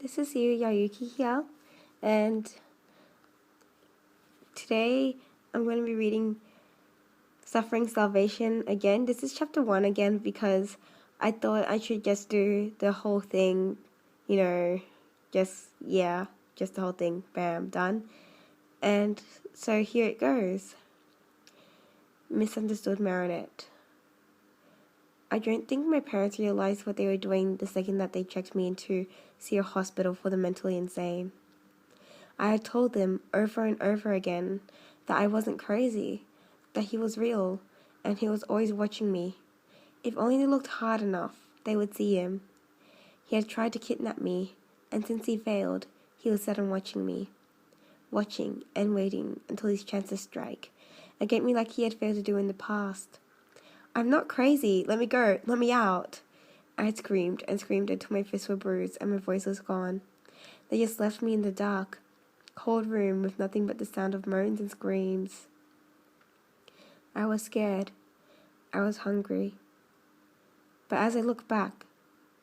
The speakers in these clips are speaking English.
This is Yuki here, and today I'm going to be reading Suffering Salvation again. This is chapter 1 again because I thought I should just do the whole thing, just the whole thing, bam, done. And so here it goes. Misunderstood Marinette. I don't think my parents realized what they were doing the second that they checked me into a hospital for the mentally insane. I had told them over and over again that I wasn't crazy, that he was real, and he was always watching me. If only they looked hard enough, they would see him. He had tried to kidnap me, and since he failed, he was set on watching me. Watching and waiting until his chance to strike, and get me like he had failed to do in the past. I'm not crazy, let me go, let me out. I had screamed and screamed until my fists were bruised and my voice was gone. They just left me in the dark, cold room with nothing but the sound of moans and screams. I was scared. I was hungry. But as I look back,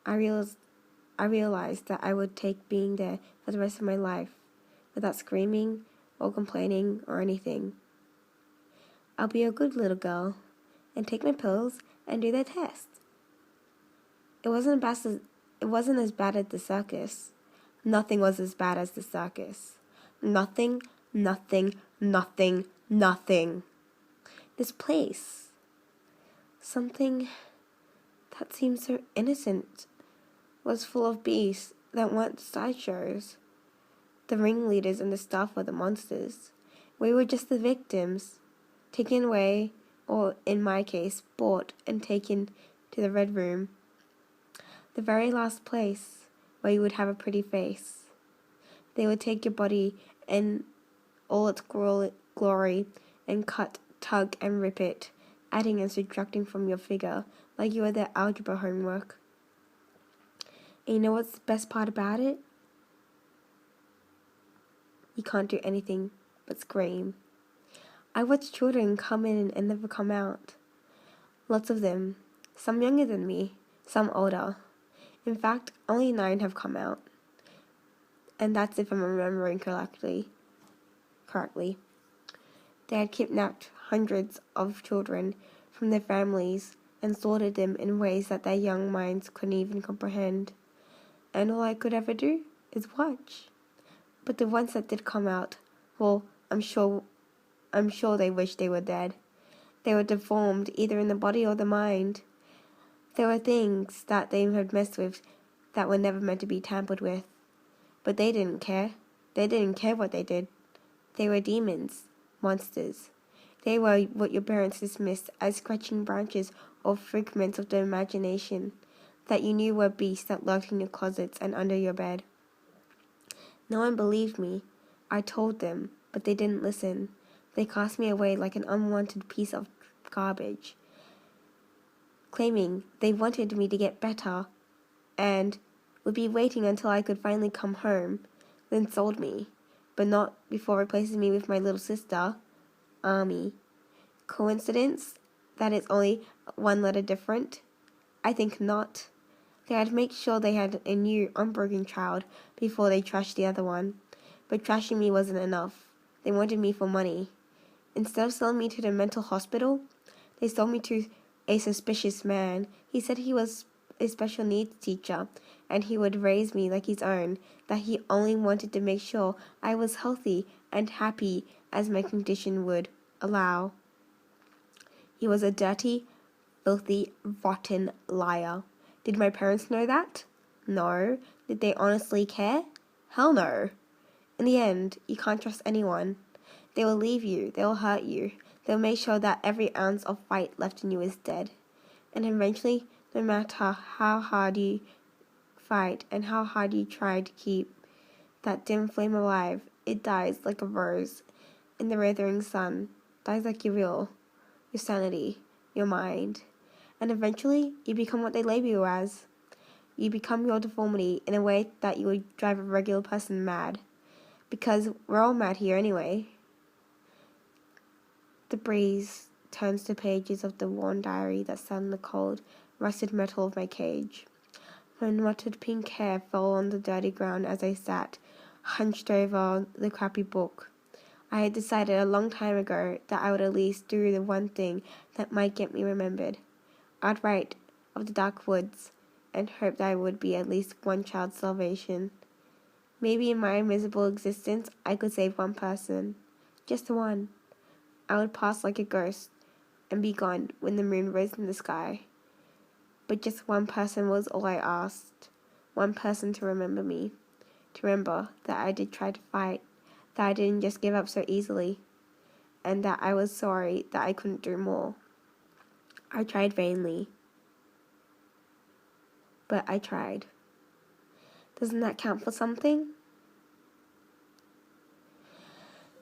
I realized that I would take being there for the rest of my life, without screaming or complaining or anything. I'll be a good little girl and take my pills and do their test. It wasn't as bad as the circus. Nothing was as bad as the circus. Nothing. This place. Something that seemed so innocent was full of beasts that weren't sideshows. The ringleaders and the staff were the monsters. We were just the victims, taken away, or in my case, bought and taken to the Red Room. The very last place where you would have a pretty face. They would take your body in all its glory and cut, tug, and rip it, adding and subtracting from your figure like you were their algebra homework. And you know what's the best part about it? You can't do anything but scream. I watched children come in and never come out. Lots of them, some younger than me, some older. In fact, only 9 have come out. And that's if I'm remembering correctly. They had kidnapped hundreds of children from their families and slaughtered them in ways that their young minds couldn't even comprehend. And all I could ever do is watch. But the ones that did come out, well, I'm sure they wish they were dead. They were deformed either in the body or the mind. There were things that they had messed with that were never meant to be tampered with. But they didn't care. They didn't care what they did. They were demons, monsters. They were what your parents dismissed as scratching branches or figments of the imagination that you knew were beasts that lurked in your closets and under your bed. No one believed me. I told them, but they didn't listen. They cast me away like an unwanted piece of garbage, claiming they wanted me to get better and would be waiting until I could finally come home, then sold me, but not before replacing me with my little sister, Army. Coincidence that it's only 1 letter different? I think not. They had to make sure they had a new, unbroken child before they trashed the other one, but trashing me wasn't enough. They wanted me for money. Instead of selling me to the mental hospital, they sold me to a suspicious man. He said he was a special needs teacher and he would raise me like his own, that he only wanted to make sure I was healthy and happy as my condition would allow. He was a dirty, filthy, rotten liar. Did my parents know that? No. Did they honestly care? Hell no. In the end, you can't trust anyone. They will leave you. They will hurt you. They'll make sure that every ounce of fight left in you is dead. And eventually, no matter how hard you fight and how hard you try to keep that dim flame alive, it dies like a rose in the withering sun, dies like your will, your sanity, your mind. And eventually, you become what they label you as. You become your deformity in a way that you would drive a regular person mad. Because we're all mad here anyway. The breeze turns the pages of the worn diary that sat in the cold, rusted metal of my cage. Her knotted pink hair fell on the dirty ground as I sat, hunched over the crappy book. I had decided a long time ago that I would at least do the one thing that might get me remembered. I'd write of the dark woods and hope that I would be at least one child's salvation. Maybe in my miserable existence I could save one person. Just one. I would pass like a ghost and be gone when the moon rose in the sky. But just one person was all I asked. One person to remember me. To remember that I did try to fight, that I didn't just give up so easily, and that I was sorry that I couldn't do more. I tried vainly, but I tried. Doesn't that count for something?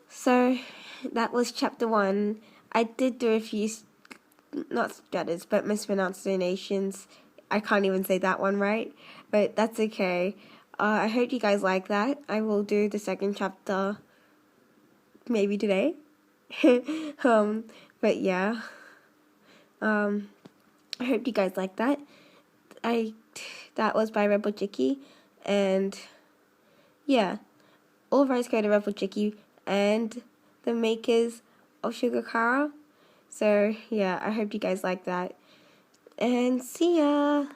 So, that was chapter 1. I did do a few, not stutters, but mispronunciations. I can't even say that one right, but that's okay. I hope you guys like that. I will do the second chapter maybe today. But yeah. I hope you guys like that. That was by Rebelchickie, and yeah, all rights go to Rebelchickie and the makers of Sugar Cara. So yeah, I hope you guys like that, and see ya.